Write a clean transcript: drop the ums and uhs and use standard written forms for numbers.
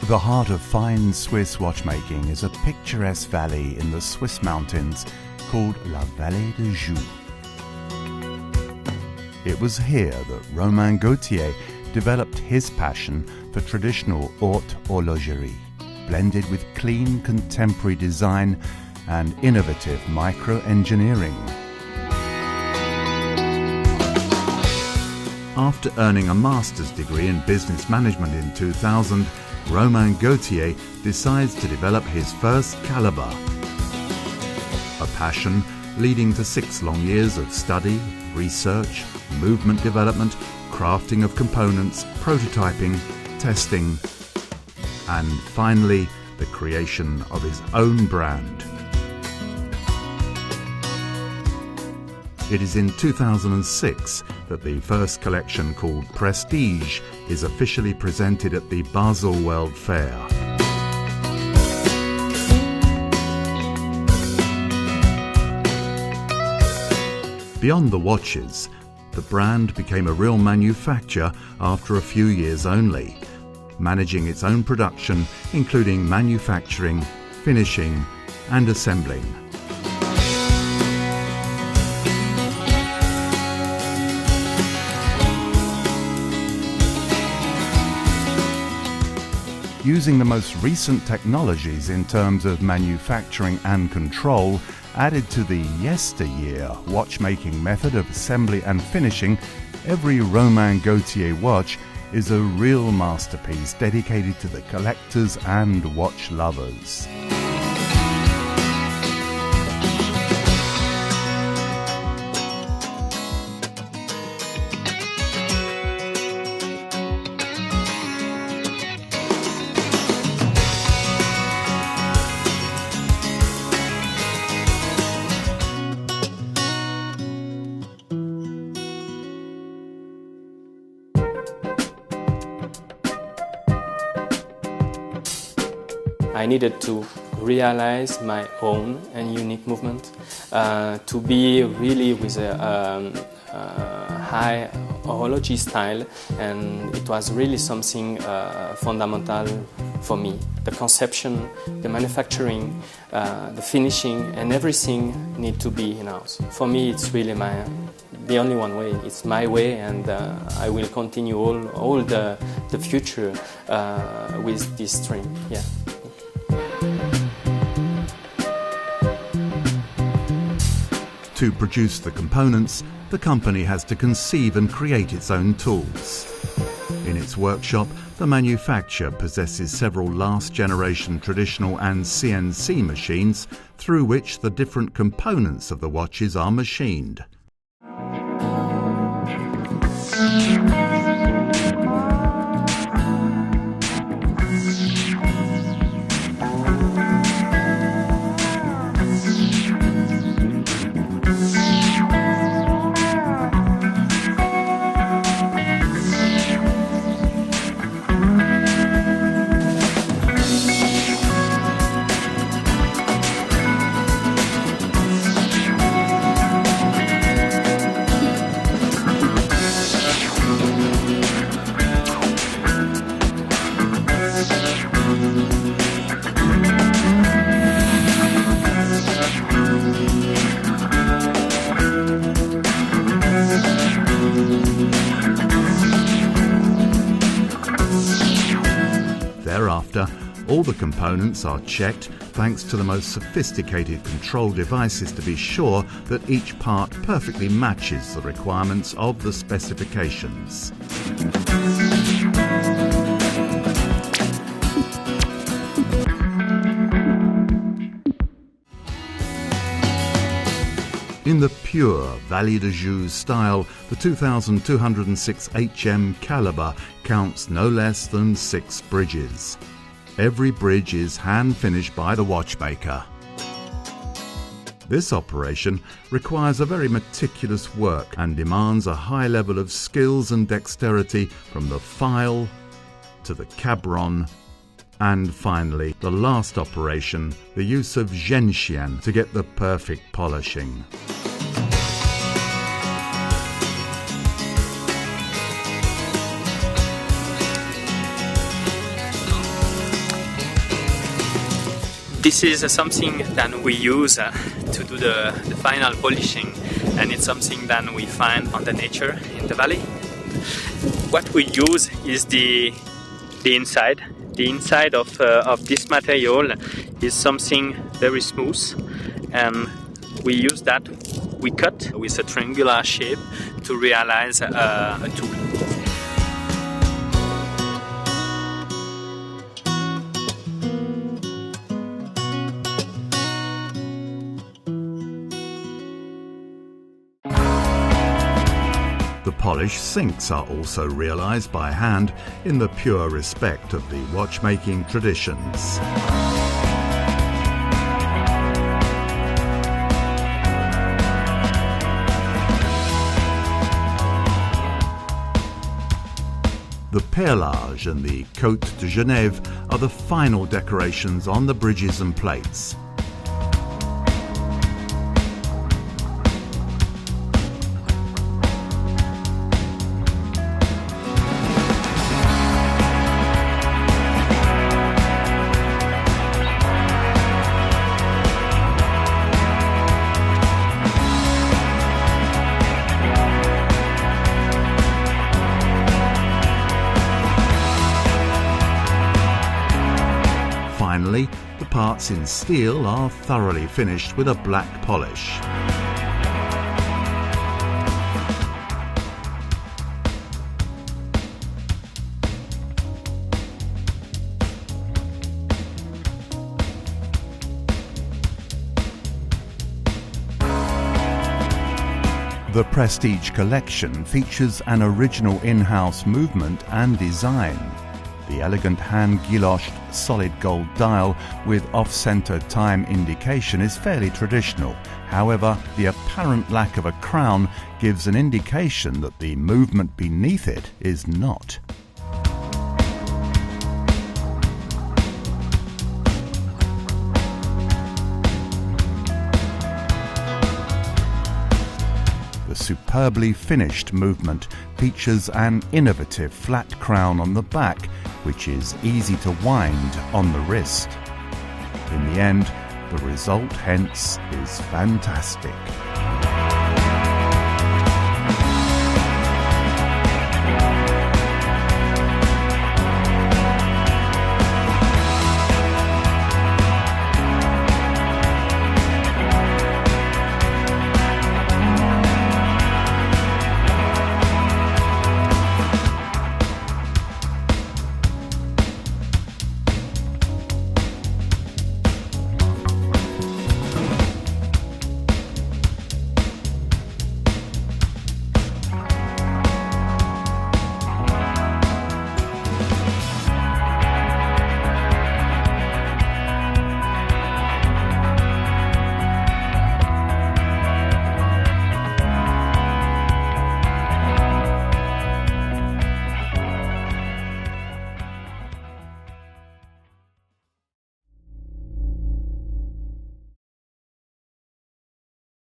The heart of fine Swiss watchmaking is a picturesque valley in the Swiss mountains called La Vallée de Joux. It was here that Romain Gauthier developed his passion for traditional haute horlogerie, blended with clean contemporary design and innovative micro-engineering. After earning a master's degree in business management in 2000, Romain Gauthier decides to develop his first caliber. A passion leading to 6 long years of study, research, movement development, crafting of components, prototyping, testing, and finally the creation of his own brand. It is in 2006 that the first collection, called Prestige, is officially presented at the Basel World Fair. Beyond the watches, the brand became a real manufacturer after a few years only, managing its own production, including manufacturing, finishing, and assembling. Using the most recent technologies in terms of manufacturing and control, added to the yesteryear watchmaking method of assembly and finishing, every Romain Gauthier watch is a real masterpiece dedicated to the collectors and watch lovers. I needed to realize my own and unique movement, to be really with a high horology style, and it was really something fundamental for me. The conception, the manufacturing, the finishing, and everything need to be in-house. For me, it's really the only one way. It's my way, and I will continue all the future with this stream. Yeah. To produce the components, the company has to conceive and create its own tools. In its workshop, the manufacturer possesses several last-generation traditional and CNC machines through which the different components of the watches are machined. Thereafter, all the components are checked thanks to the most sophisticated control devices to be sure that each part perfectly matches the requirements of the specifications. In the pure Vallée de Joux style, the 2206 HM caliber counts no less than 6 bridges. Every bridge is hand-finished by the watchmaker. This operation requires a very meticulous work and demands a high level of skills and dexterity from the file to the cabron, and finally, the last operation, the use of gentian to get the perfect polishing. This is something that we use to do the final polishing, and it's something that we find on the nature in the valley. What we use is the inside. The inside of this material is something very smooth, and we use that. We cut with a triangular shape to realize a tool. The polished sinks are also realized by hand in the pure respect of the watchmaking traditions. The perlage and the Côte de Genève are the final decorations on the bridges and plates. Finally, the parts in steel are thoroughly finished with a black polish. The Prestige collection features an original in-house movement and design. The elegant hand-guilloched solid gold dial with off-center time indication is fairly traditional. However, the apparent lack of a crown gives an indication that the movement beneath it is not. The superbly finished movement features an innovative flat crown on the back, which is easy to wind on the wrist. In the end, the result hence is fantastic.